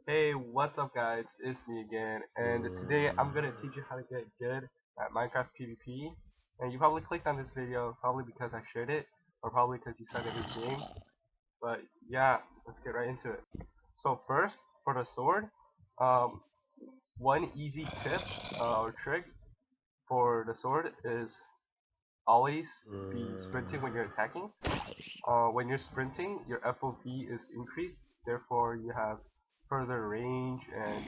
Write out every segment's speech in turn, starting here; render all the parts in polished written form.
Hey, what's up guys? It's me again, and today I'm gonna teach you how to get good at Minecraft PvP. And you probably clicked on this video probably because I shared it, or probably because you suck at this game. But yeah, let's get right into it. So first, for the sword, um, one easy tip or trick for the sword is always be sprinting when you're attacking. When you're sprinting, your FOV is increased, therefore you have further range and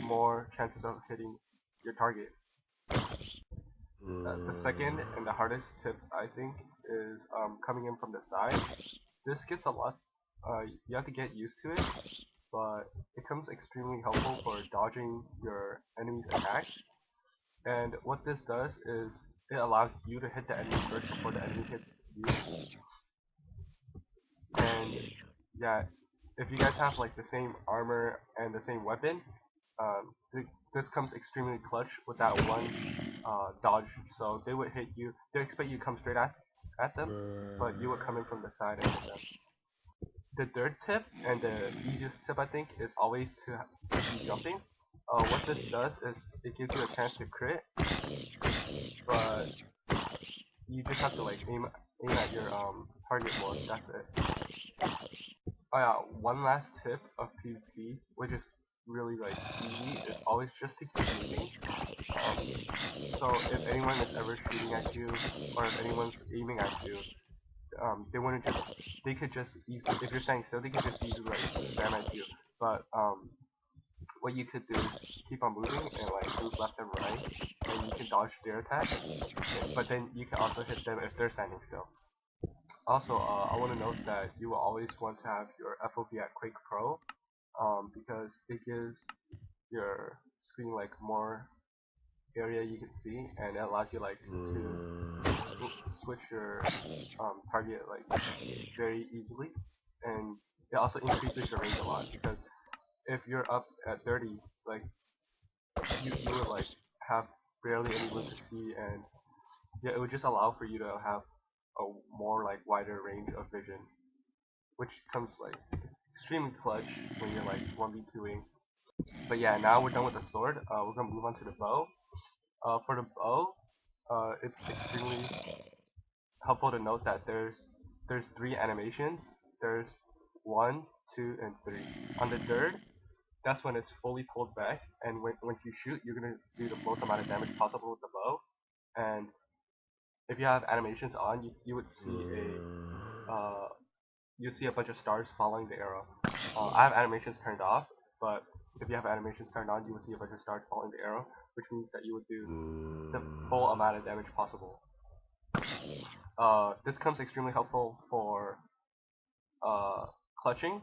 more chances of hitting your target. The second and the hardest tip, I think, is coming in from the side. This gets a lot, you have to get used to it, but it comes extremely helpful for dodging your enemy's attacks. And what this does is it allows you to hit the enemy first before the enemy hits you. And yeah, if you guys have like the same armor and the same weapon, this comes extremely clutch with that one dodge. So they would hit you. They expect you to come straight at them, but you would come in from the side and hit them. The third tip and the easiest tip I think is always to be jumping. What this does is it gives you a chance to crit, but you just have to like aim at your target more. That's it. Oh yeah, one last tip of PvP, which is really like easy, is always just to keep moving. So if anyone is ever shooting at you, or if anyone's aiming at you, they could just easily, if you're standing still, they could just easily like spam at you. But what you could do is keep on moving and like move left and right, and you can dodge their attacks. But then you can also hit them if they're standing still. Also, I want to note that you will always want to have your FOV at Quake Pro, because it gives your screen like more area you can see, and it allows you like to switch your target like very easily, and it also increases your range a lot because if you're up at 30, like you would like have barely any room to see, and yeah, it would just allow for you to have a more like wider range of vision, which comes like extremely clutch when you're like 1v2ing. But yeah, now we're done with the sword. We're gonna move on to the bow. For the bow, it's extremely helpful to note that there's three animations. There's one, two, and three. On the third, that's when it's fully pulled back, and when you shoot, you're gonna do the most amount of damage possible with the bow. And if you have animations on, you would see a bunch of stars following the arrow. I have animations turned off, but if you have animations turned on, you will see a bunch of stars following the arrow, which means that you would do the full amount of damage possible. This comes extremely helpful for clutching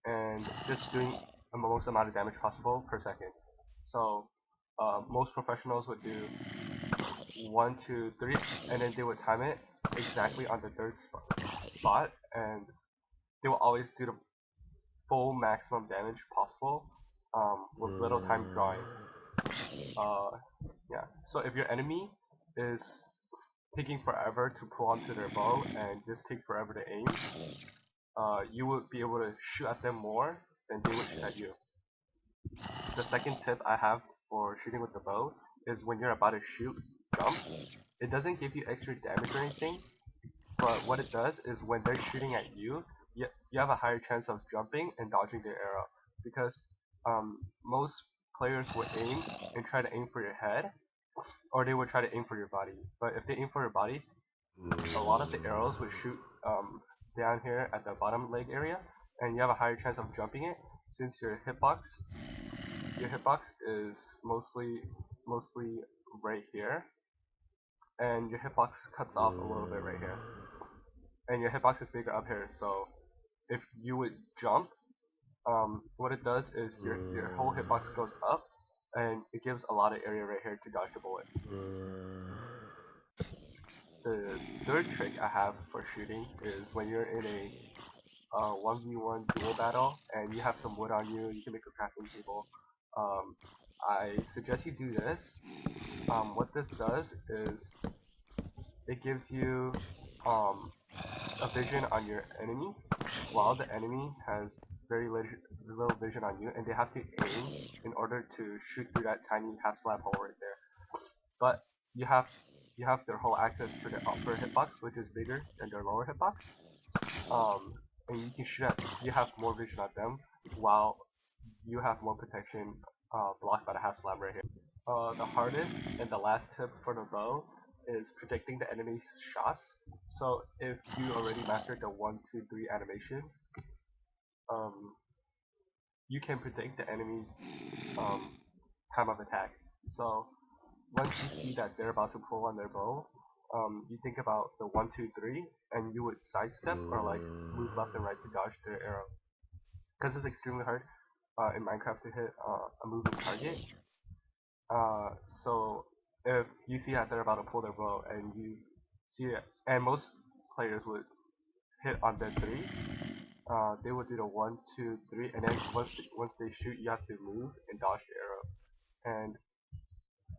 and just doing the most amount of damage possible per second. So most professionals would do 1, 2, 3, and then they would time it exactly on the third spot, and they will always do the full maximum damage possible with little time drawing. Yeah. So if your enemy is taking forever to pull onto their bow and just take forever to aim, you would be able to shoot at them more than they would shoot at you. The second tip I have for shooting with the bow is when you're about to shoot, jump. It doesn't give you extra damage or anything, but what it does is when they're shooting at you, you have a higher chance of jumping and dodging their arrow, because most players would aim and try to aim for your head, or they would try to aim for your body. But if they aim for your body, a lot of the arrows would shoot down here at the bottom leg area, and you have a higher chance of jumping it since your hitbox is mostly right here, and your hitbox cuts off a little bit right here, and your hitbox is bigger up here. So if you would jump, what it does is your whole hitbox goes up, and it gives a lot of area right here to dodge the bullet. The third trick I have for shooting is when you're in a 1v1 duel battle and you have some wood on you, you can make a crafting table. I suggest you do this. What this does is it gives you a vision on your enemy while the enemy has very little vision on you, and they have to aim in order to shoot through that tiny half slab hole right there. But you have their whole access to their upper hitbox, which is bigger than their lower hitbox. And you can shoot at, you have more vision on them, while you have more protection blocked by the half slab right here. The hardest and the last tip for the bow is predicting the enemy's shots. So if you already mastered the 1, 2, 3 animation, you can predict the enemy's time of attack. So once you see that they're about to pull on their bow, you think about the 1, 2, 3, and you would sidestep or like move left and right to dodge their arrow. Because it's extremely hard in Minecraft to hit a moving target. So if you see that they're about to pull their bow and you see it, and most players would hit on the 3, they would do the 1, 2, 3, and then once they shoot, you have to move and dodge the arrow. And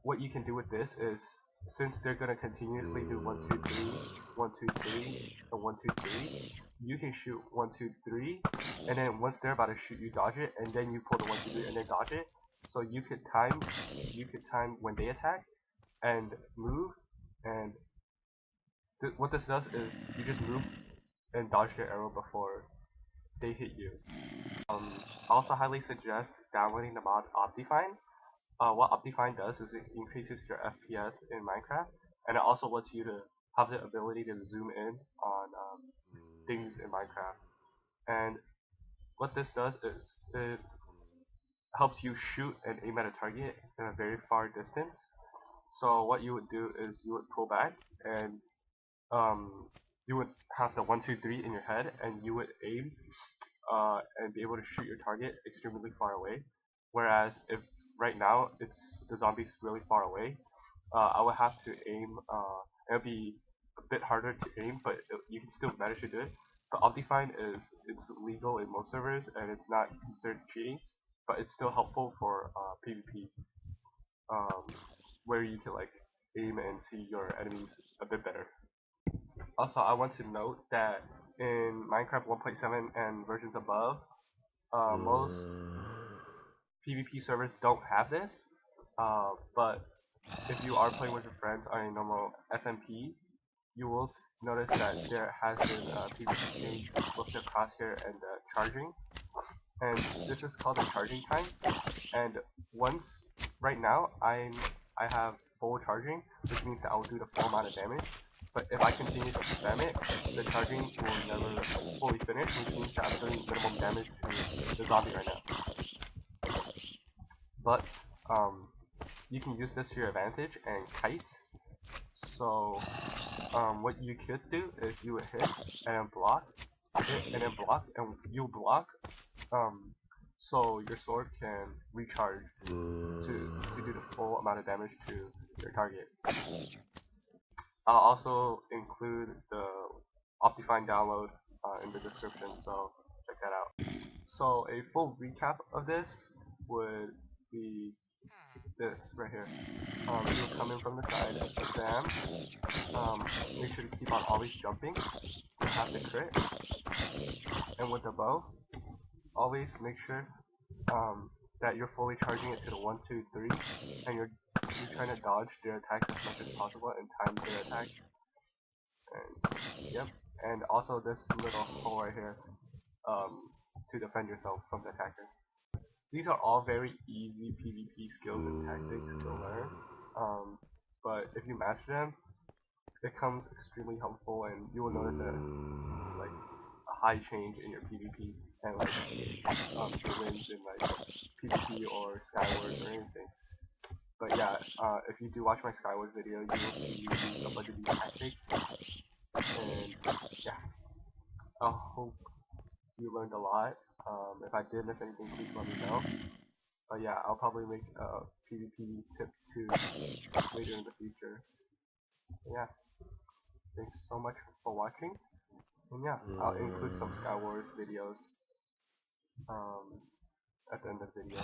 what you can do with this is, since they're gonna continuously do 1, 2, 3, 1, 2, 3, and 1, 2, 3, you can shoot 1, 2, 3, and then once they're about to shoot, you dodge it, and then you pull the 1, 2, 3, and then dodge it. So you could time when they attack and move, and what this does is you just move and dodge their arrow before they hit you. I also highly suggest downloading the mod Optifine. What Optifine does is it increases your FPS in Minecraft, and it also lets you to have the ability to zoom in on things in Minecraft. And what this does is it helps you shoot and aim at a target in a very far distance. So what you would do is you would pull back, and you would have the 1, 2, 3 in your head, and you would aim and be able to shoot your target extremely far away. Whereas if right now the zombie's really far away, I would have to aim. It would be a bit harder to aim, but you can still manage to do it. But Optifine it's legal in most servers, and it's not considered cheating, but it's still helpful for PvP, where you can like aim and see your enemies a bit better. Also, I want to note that in Minecraft 1.7 and versions above, most PvP servers don't have this, but if you are playing with your friends on a normal SMP, you will notice that there has been a PvP change with the crosshair and the charging, and this is called the charging time. And once, right now, I have full charging, which means that I will do the full amount of damage. But if I continue to spam it, the charging will never fully finish, which means that I'm doing minimum damage to the zombie right now. But you can use this to your advantage and kite. So what you could do is you would hit and then block, hit and then block, and you block, so your sword can recharge to do the full amount of damage to your target. I'll also include the Optifine download in the description, so check that out. So a full recap of this would be this right here. You'll come in from the side, spam, make sure to keep on always jumping to have the crit, and with the bow, always make sure that you're fully charging it to the 1, 2, 3, and you're trying to dodge their attacks as much as possible and time their attack. And yep, and also this little hole right here to defend yourself from the attacker. These are all very easy PvP skills and tactics to learn, but if you master them, it becomes extremely helpful, and you will notice like a high change in your PvP and like your wins in like PvP or Skywars or anything. But yeah, if you do watch my Skywars video, you will see me use a bunch of these tactics, and yeah, I hope you learned a lot. If I did miss anything, please let me know. But yeah, I'll probably make a PvP tip 2 later in the future. But yeah, thanks so much for watching. And yeah, I'll include some Skywars videos at the end of the video.